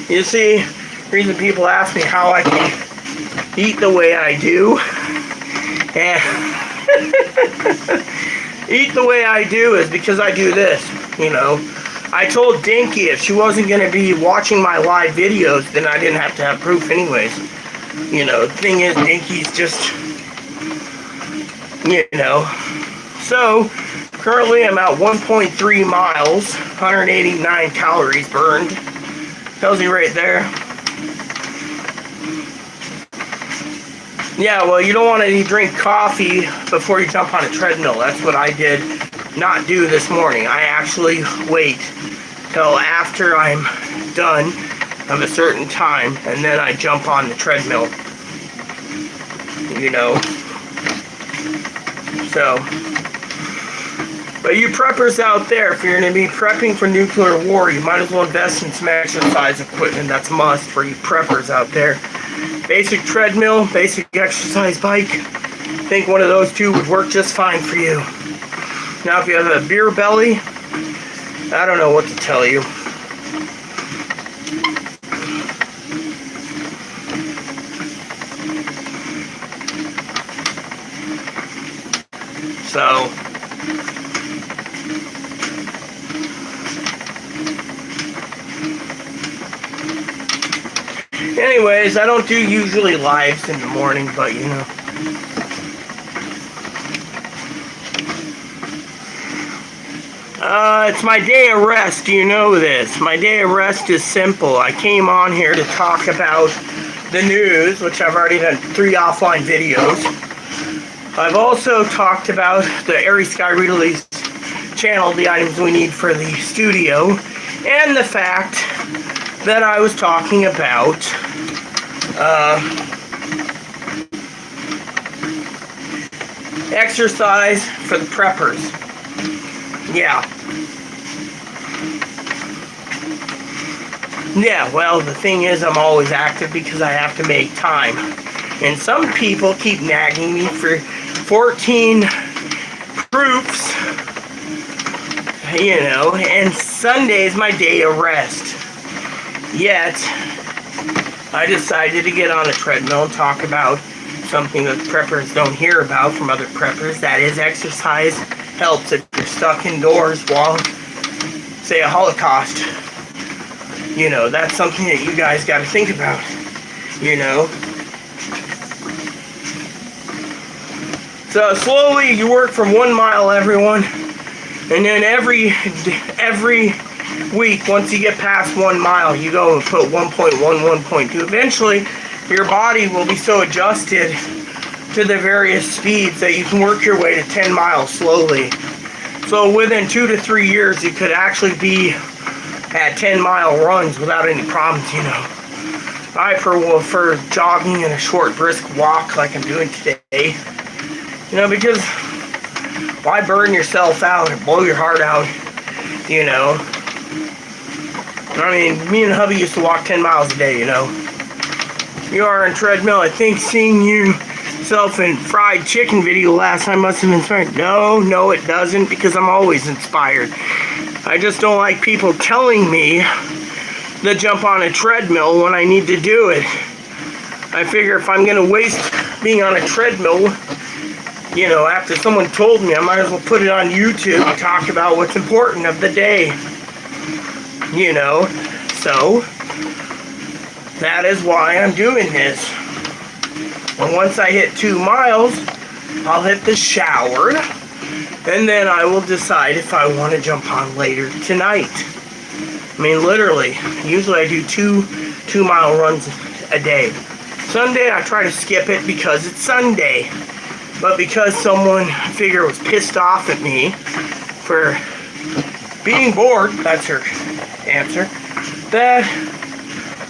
You see, the reason people ask me how I can eat the way I do, and eat the way I do is because I do this, you know. I told Dinky if she wasn't going to be watching my live videos, then I didn't have to have proof anyways. You know, the thing is, Dinky's just, you know. So, currently I'm at 1.3 miles, 189 calories burned. Tells you right there. Yeah, well, you don't want to drink coffee before you jump on a treadmill. That's what I did not do this morning. I actually wait till after I'm done of a certain time, and then I jump on the treadmill. You know. So, but you preppers out there, if you're going to be prepping for nuclear war, you might as well invest in some exercise equipment. That's a must for you preppers out there. Basic treadmill, basic exercise bike. I think one of those two would work just fine for you. Now, if you have a beer belly, I don't know what to tell you. So, anyways, I don't do usually lives in the morning, but you know. It's my day of rest, you know this. My day of rest is simple. I came on here to talk about the news, which I've already done 3 offline videos. I've also talked about the Airy Sky Release channel, the items we need for the studio, and the fact that I was talking about exercise for the preppers. Yeah. Yeah, well, the thing is, I'm always active because I have to make time. And some people keep nagging me for 14 proofs, you know, and Sunday is my day of rest. Yet, I decided to get on a treadmill and talk about something that preppers don't hear about from other preppers. That is, exercise helps if you're stuck indoors while, say, a Holocaust. You know, that's something that you guys got to think about, you know. So slowly you work from 1 mile, everyone. And then every week, once you get past 1 mile, you go and put 1.1, 1.2. Eventually, your body will be so adjusted to the various speeds that you can work your way to 10 miles slowly. So within 2 to 3 years, you could actually be at 10-mile runs without any problems, you know. I prefer jogging and a short, brisk walk like I'm doing today. You know, because why burn yourself out and blow your heart out, you know? I mean, me and hubby used to walk 10 miles a day, you know. You are on treadmill. I think seeing yourself in fried chicken video last time must have been inspired. No, it doesn't, because I'm always inspired. I just don't like people telling me to jump on a treadmill when I need to do it. I figure if I'm going to waste being on a treadmill, you know, after someone told me, I might as well put it on YouTube and talk about what's important of the day. You know, so that is why I'm doing this. And once I hit 2 miles, I'll hit the shower, and then I will decide if I want to jump on later tonight. I mean, literally, usually I do 2-mile runs a day. Sunday, I try to skip it because it's Sunday. But because someone, I figure, was pissed off at me for being bored, that's her answer, that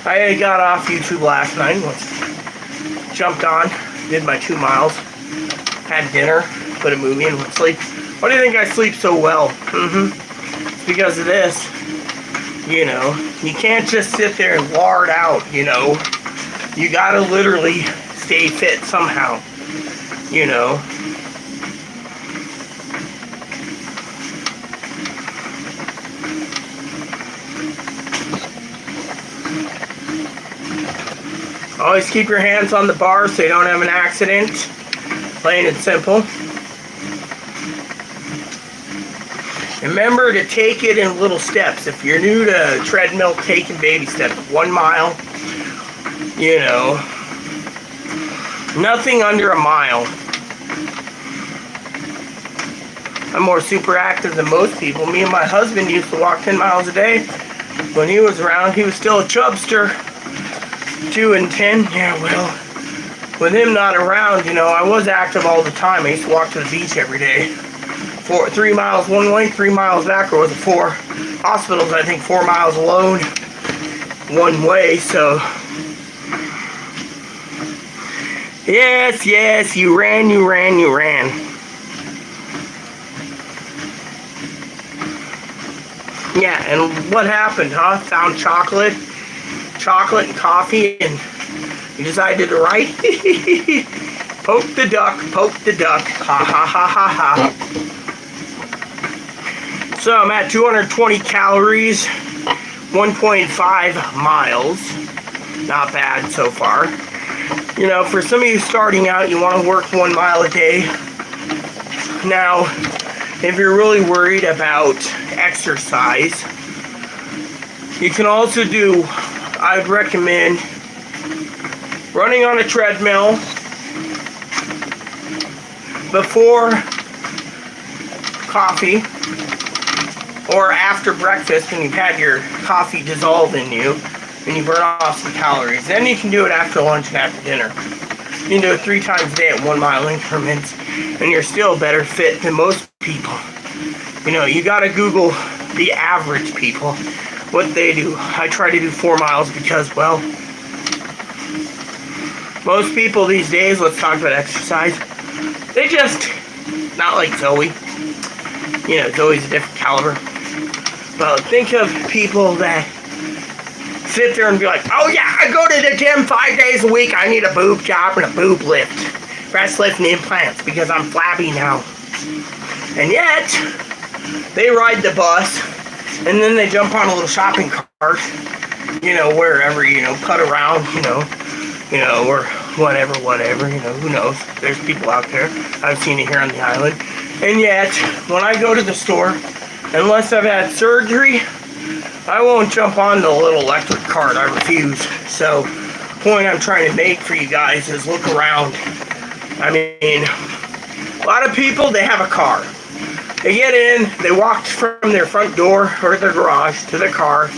I got off YouTube last night, jumped on, did my 2 miles, had dinner, put a movie, and went to sleep. Why do you think I sleep so well? It's because of this. You know, you can't just sit there and lard out, you know. You gotta literally stay fit somehow. You know. Always keep your hands on the bar so you don't have an accident. Plain and simple. Remember to take it in little steps. If you're new to treadmill, take in baby steps. 1 mile, you know. Nothing under a mile. I'm more super active than most people. Me and my husband used to walk 10 miles a day. When he was around, he was still a chubster. 2 and 10, yeah, well, with him not around, you know, I was active all the time. I used to walk to the beach every day. 3 miles one way, 3 miles back, or was it 4? Hospitals, I think 4 miles alone, one way, so. Yes, you ran. Yeah, and what happened, huh? Found chocolate and coffee, and you decided to write? Poke the duck, ha ha ha ha ha. So I'm at 220 calories, 1.5 miles. Not bad so far. You know, for some of you starting out, you want to work 1 mile a day. Now, if you're really worried about exercise, you can also do, I'd recommend running on a treadmill before coffee or after breakfast when you've had your coffee dissolve in you and you burn off some calories. Then you can do it after lunch and after dinner. You can do it 3 times a day at 1 mile increments, and you're still better fit than most people. You know, you gotta Google the average people, what they do. I try to do 4 miles because, well, most people these days, let's talk about exercise, they just, not like Zoe. You know, Zoe's a different caliber. But think of people that sit there and be like, oh yeah, I go to the gym 5 days a week. I need a boob job and a boob lift. Breast lift and implants because I'm flabby now. And yet, they ride the bus and then they jump on a little shopping cart, you know, wherever, you know, cut around, you know, or whatever, you know, who knows. There's people out there. I've seen it here on the island. And yet, when I go to the store, unless I've had surgery, I won't jump on the little electric cart. I refuse. So, the point I'm trying to make for you guys is look around. I mean, A lot of people, they have a car. They get in, they walk from their front door or their garage to their car,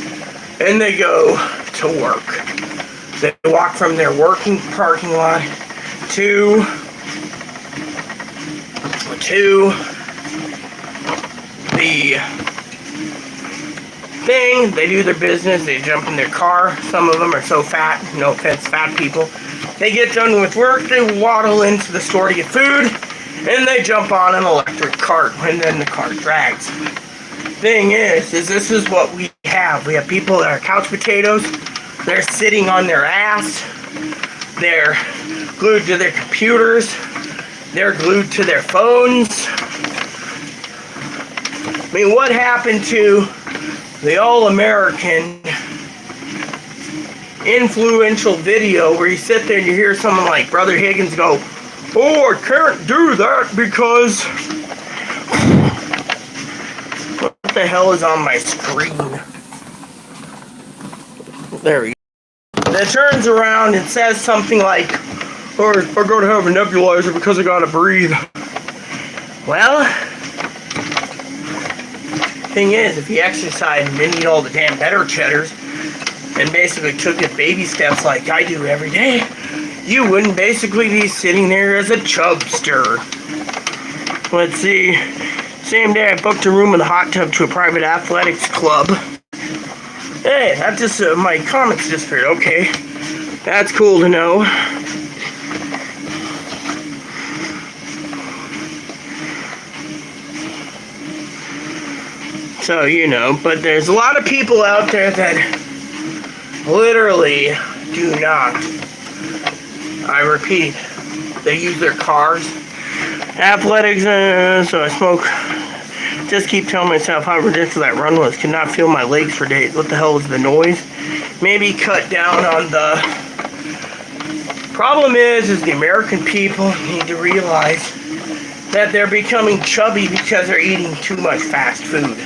and they go to work. They walk from their working parking lot to the thing. They do their business, they jump in their car. Some of them are so fat, no offense, fat people. They get done with work, they waddle into the store to get food, and they jump on an electric cart, and then the cart drags. Thing is this is what we have. We have people that are couch potatoes. They're sitting on their ass. They're glued to their computers. They're glued to their phones. I mean, what happened to the all-American influential video where you sit there and you hear someone like Brother Higgins go, "Oh, I can't do that because..." What the hell is on my screen? There we go. It turns around and says something like, "Oh, I gotta have a nebulizer because I gotta breathe." Well, thing is, if you exercised and didn't eat all the damn better cheddars and basically took it baby steps like I do every day, you wouldn't basically be sitting there as a chubster. Let's see. Same day I booked a room in the hot tub to a private athletics club. Hey, that just, my comments disappeared. Okay. That's cool to know. So, you know, but there's a lot of people out there that literally do not. I repeat, they use their cars. Athletics, so I smoke. Just keep telling myself how ridiculous that run was. Could not feel my legs for days. What the hell was the noise? Maybe cut down on the... Problem is the American people need to realize that they're becoming chubby because they're eating too much fast food.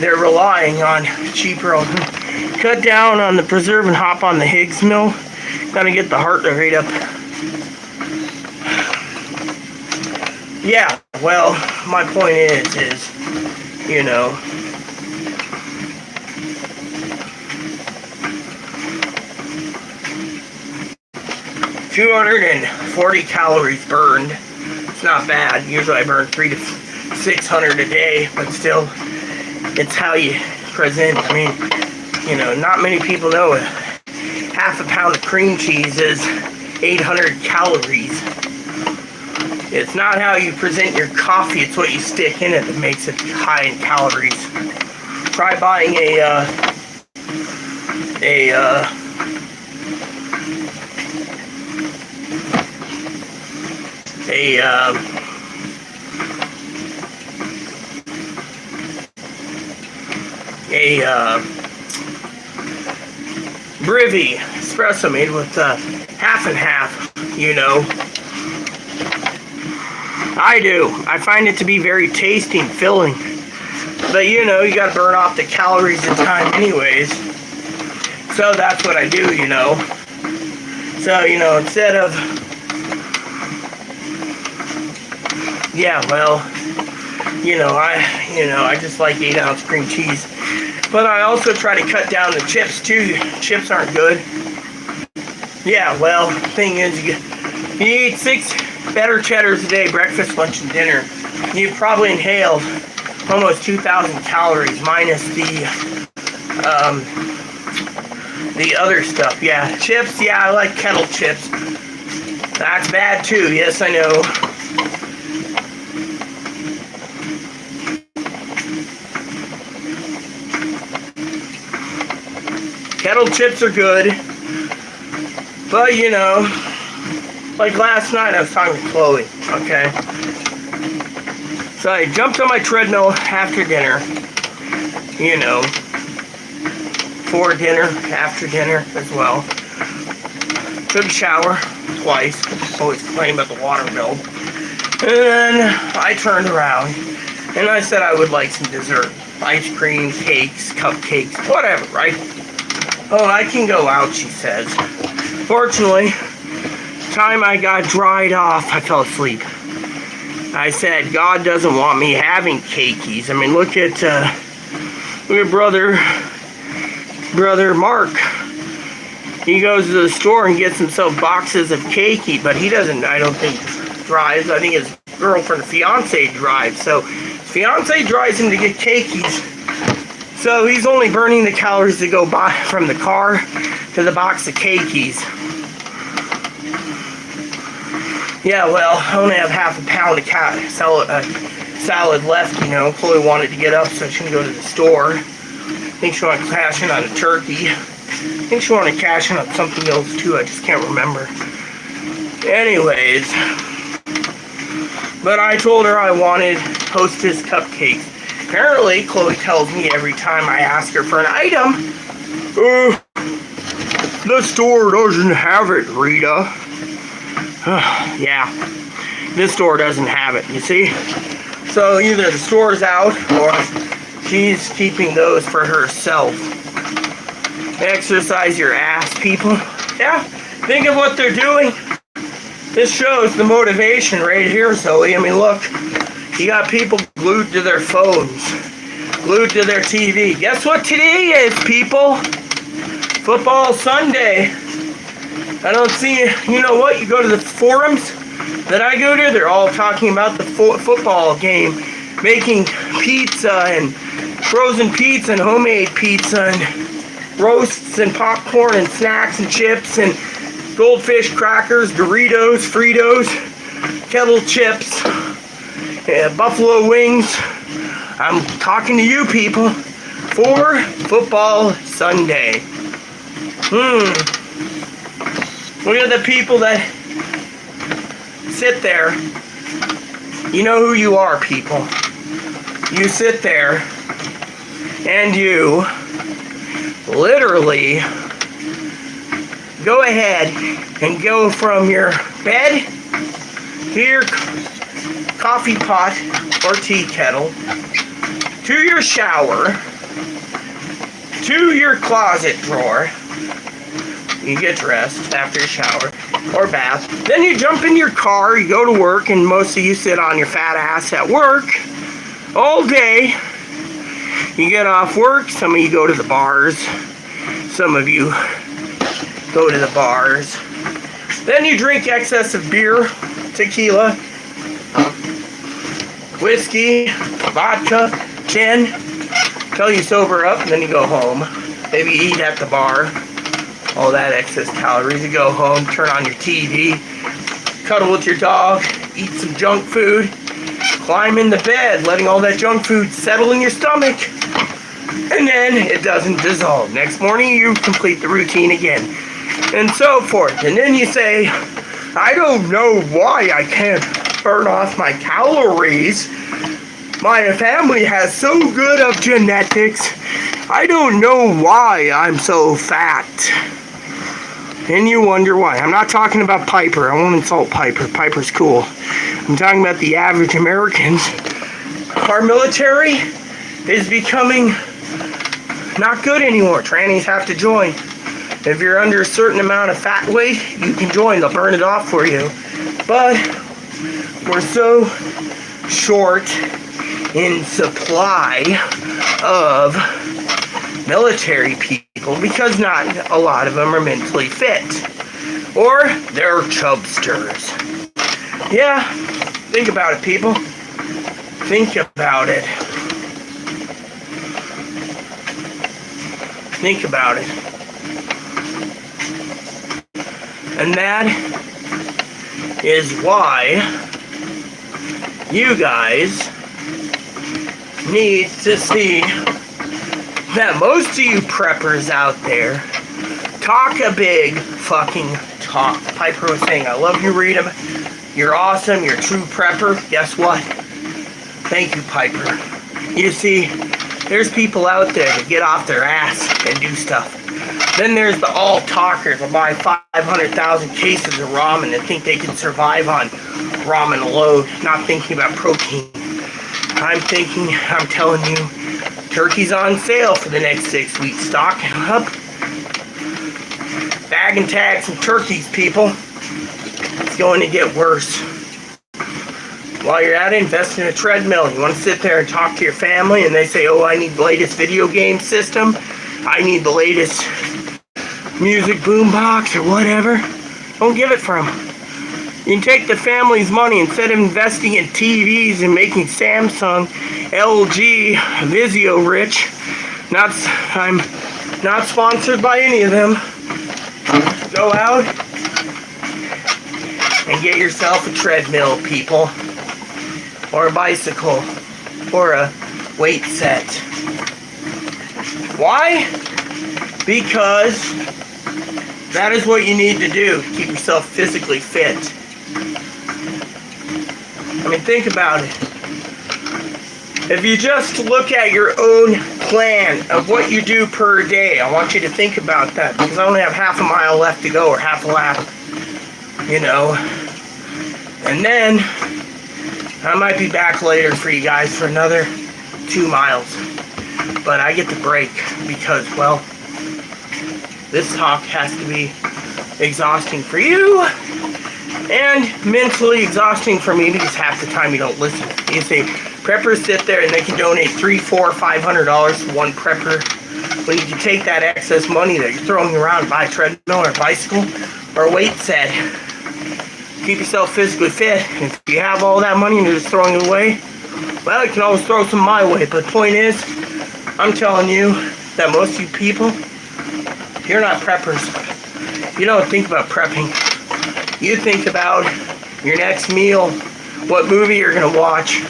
They're relying on cheaper... Cut down on the preserve and hop on the Higgs mill. Gotta get the heart rate up. Yeah, well, my point is, you know, $240 calories burned. It's not bad. Usually I burn 300 to 600 a day, but still, it's how you present. I mean, you know, not many people know it. Half a pound of cream cheese is 800 calories. It's not how you present your coffee, it's what you stick in it that makes it high in calories. Try buying a Brivy espresso made with half and half, you know. I do. I find it to be very tasty and filling. But, you know, you gotta burn off the calories in time anyways. So that's what I do, you know. So, you know, instead of... Yeah, well, you know, I just like 8-ounce cream cheese. But I also try to cut down the chips, too. Chips aren't good. Yeah, well, thing is, you eat 6... better cheddars a day, breakfast, lunch, and dinner. You've probably inhaled almost 2,000 calories minus the other stuff. Yeah, chips. Yeah, I like kettle chips. That's bad too. Yes, I know. Kettle chips are good, but you know. Like last night, I was talking to Chloe, okay? So I jumped on my treadmill after dinner, you know, for dinner, after dinner as well. Took a shower twice, always complaining about the water bill. And then I turned around, and I said I would like some dessert. Ice cream, cakes, cupcakes, whatever, right? Oh, I can go out, she says. Fortunately, time I got dried off, I fell asleep. I said, God doesn't want me having cakeys. I mean, look at brother Mark. He goes to the store and gets himself boxes of cakey, but he doesn't, I don't think, drives. I think his girlfriend, fiance, drives. So his fiance drives him to get cakeys. So he's only burning the calories to go buy from the car to the box of cakeys. Yeah, well, I only have half a pound of salad left, you know. Chloe wanted to get up so she can go to the store. I think she wanted to cash in on a turkey. I think she wanted to cash in on something else too, I just can't remember. Anyways, but I told her I wanted Hostess cupcakes. Apparently, Chloe tells me every time I ask her for an item, the store doesn't have it, Rita. Yeah, this store doesn't have it, you see? So either the store's out or she's keeping those for herself. Exercise your ass, people. Yeah, think of what they're doing. This shows the motivation right here, Zoe. I mean, look, you got people glued to their phones, glued to their TV. Guess what today is, people? Football Sunday. I don't see, you know what, you go to the forums that I go to, they're all talking about the football game, making pizza and frozen pizza and homemade pizza and roasts and popcorn and snacks and chips and goldfish crackers, Doritos, Fritos, kettle chips, buffalo wings. I'm talking to you people for Football Sunday. Look at the people that sit there. You know who you are, people. You sit there and you literally go ahead and go from your bed to your coffee pot or tea kettle to your shower to your closet drawer. You get dressed after your shower or bath. Then you jump in your car, you go to work, and most of you sit on your fat ass at work all day. You get off work, some of you go to the bars, some of you go to the bars. Then you drink excessive beer, tequila, whiskey, vodka, gin, till you sober up, and then you go home. Maybe eat at the bar. All that excess calories. You go home, turn on your TV, cuddle with your dog, eat some junk food, climb in the bed, letting all that junk food settle in your stomach, and then it doesn't dissolve. Next morning, you complete the routine again, and so forth. And then you say, I don't know why I can't burn off my calories. My family has so good of genetics. I don't know why I'm so fat. And you wonder why. I'm not talking about Piper. I won't insult Piper. Piper's cool. I'm talking about the average Americans. Our military is becoming not good anymore. Trannies have to join. If you're under a certain amount of fat weight, you can join. They'll burn it off for you. But we're so short in supply of military people because not a lot of them are mentally fit, or they're chubsters. Yeah, think about it, people. Think about it. Think about it. And that is why you guys need to see that most of you preppers out there talk a big fucking talk. Piper was saying, I love you, Rita. You're awesome. You're a true prepper. Guess what? Thank you, Piper. You see, there's people out there that get off their ass and do stuff. Then there's the all-talkers that buy 500,000 cases of ramen and think they can survive on ramen alone, not thinking about protein. I'm telling you, turkey's on sale for the next 6 weeks. Stocking up. Bag and tag some turkeys, people. It's going to get worse. A While you're at it, invest in a treadmill. You want to sit there and talk to your family and they say, oh, I need the latest video game system. I need the latest music boombox or whatever. Don't give it for them. You can take the family's money instead of investing in TVs and making Samsung, LG, Vizio rich. I'm not sponsored by any of them. Go out and get yourself a treadmill, people. Or a bicycle. Or a weight set. Why? Because that is what you need to do to keep yourself physically fit. I mean, think about it. If you just look at your own plan of what you do per day, I want you to think about that because I only have half a mile left to go or half a lap, you know. And then I might be back later for you guys for another 2 miles. But I get the break because, well, this talk has to be exhausting for you and mentally exhausting for me because half the time you don't listen. You see, preppers sit there and they can donate $300, $400, $500 to one prepper. When you can take that excess money that you're throwing around and buy a treadmill or a bicycle or a weight set, keep yourself physically fit. And if you have all that money and you're just throwing it away, well, you can always throw some my way. But the point is, I'm telling you that most of you people, you're not preppers. You don't think about prepping. You think about your next meal, what movie you're going to watch,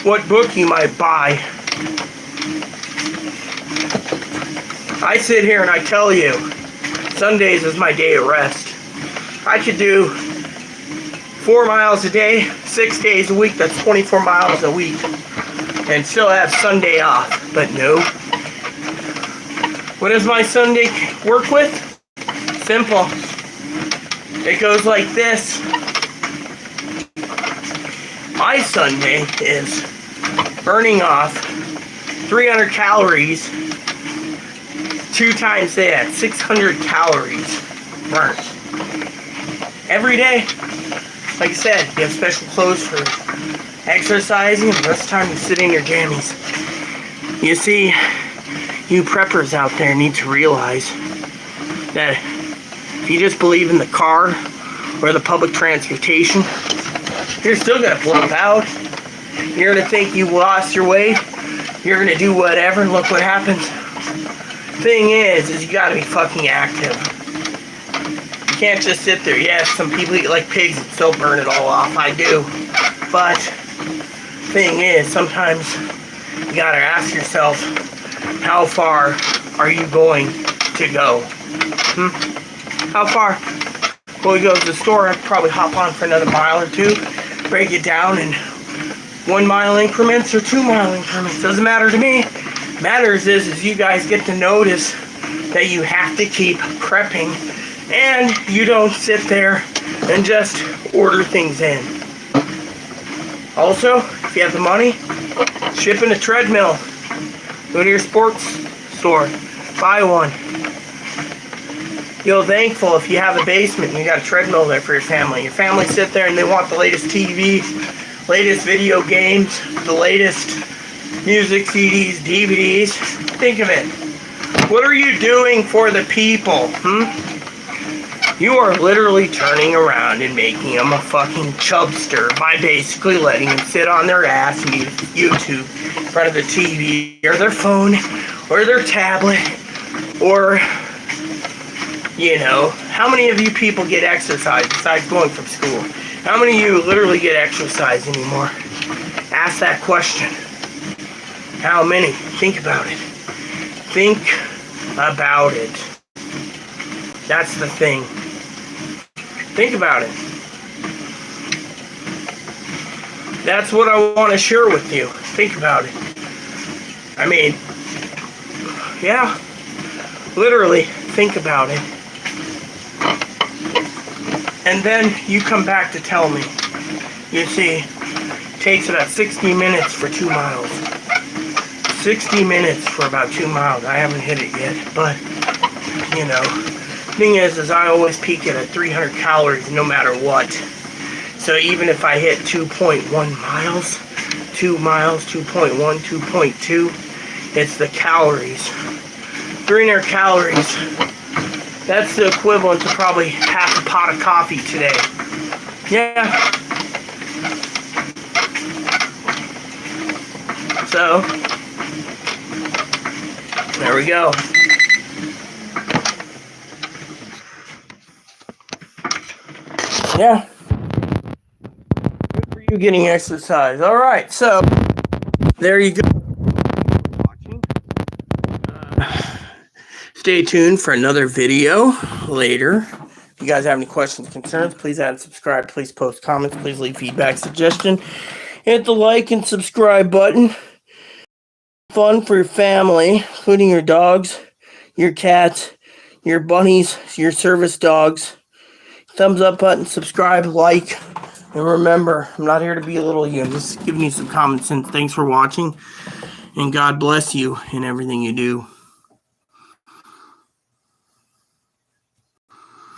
what book you might buy. I sit here and I tell you, Sundays is my day of rest. I could do 4 miles a day, 6 days a week, that's 24 miles a week, and still have Sunday off. But no. What does my Sunday work with? Simple. It goes like this. My Sunday is burning off 300 calories 2 times a day at 600 calories burnt. Every day. Like I said, you have special clothes for exercising, and the rest of the time you sit in your jammies. You see, you preppers out there need to realize that if you just believe in the car or the public transportation, you're still going to flop out. You're going to think you lost your weight. You're going to do whatever, and look what happens. Thing is you got to be fucking active. You can't just sit there. Yes, some people eat like pigs and still burn it all off. I do. But thing is, sometimes you gotta ask yourself, how far are you going to go? How far? Well, we go to the store, I'd probably hop on for another mile or 2, break it down in 1 mile increments or 2 mile increments. Doesn't matter to me. Matters is you guys get to notice that you have to keep prepping and you don't sit there and just order things in. Also, if you have the money, ship in a treadmill. Go to your sports store, buy one. You'll be thankful if you have a basement and you got a treadmill there for your family. Your family sit there and they want the latest TV, latest video games, the latest music, CDs, DVDs. Think of it. What are you doing for the people? You are literally turning around and making them a fucking chubster by basically letting them sit on their ass and use YouTube in front of the TV or their phone or their tablet or, you know, how many of you people get exercise besides going from school? How many of you literally get exercise anymore? Ask that question. How many? Think about it. Think about it. That's the thing. Think about it. That's what I want to share with you. Think about it. I mean, yeah, literally think about it. And then you come back to tell me. You see, it takes about 60 minutes for 2 miles. 60 minutes for about 2 miles. I haven't hit it yet, but, you know, thing is I always peak at 300 calories no matter what. So even if I hit 2.1 miles, 2 miles, 2.1, 2.2, it's the calories. 300 calories. That's the equivalent to probably half a pot of coffee today. Yeah. So, there we go. Yeah. Good for you getting exercise. All right, so there you go. Stay tuned for another video later. If you guys have any questions, concerns, please add and subscribe. Please post comments. Please leave feedback, suggestion. Hit the like and subscribe button. Fun for your family, including your dogs, your cats, your bunnies, your service dogs. Thumbs up button, subscribe, like. And remember, I'm not here to belittle you. I'm just giving you some common sense. Thanks for watching. And God bless you in everything you do.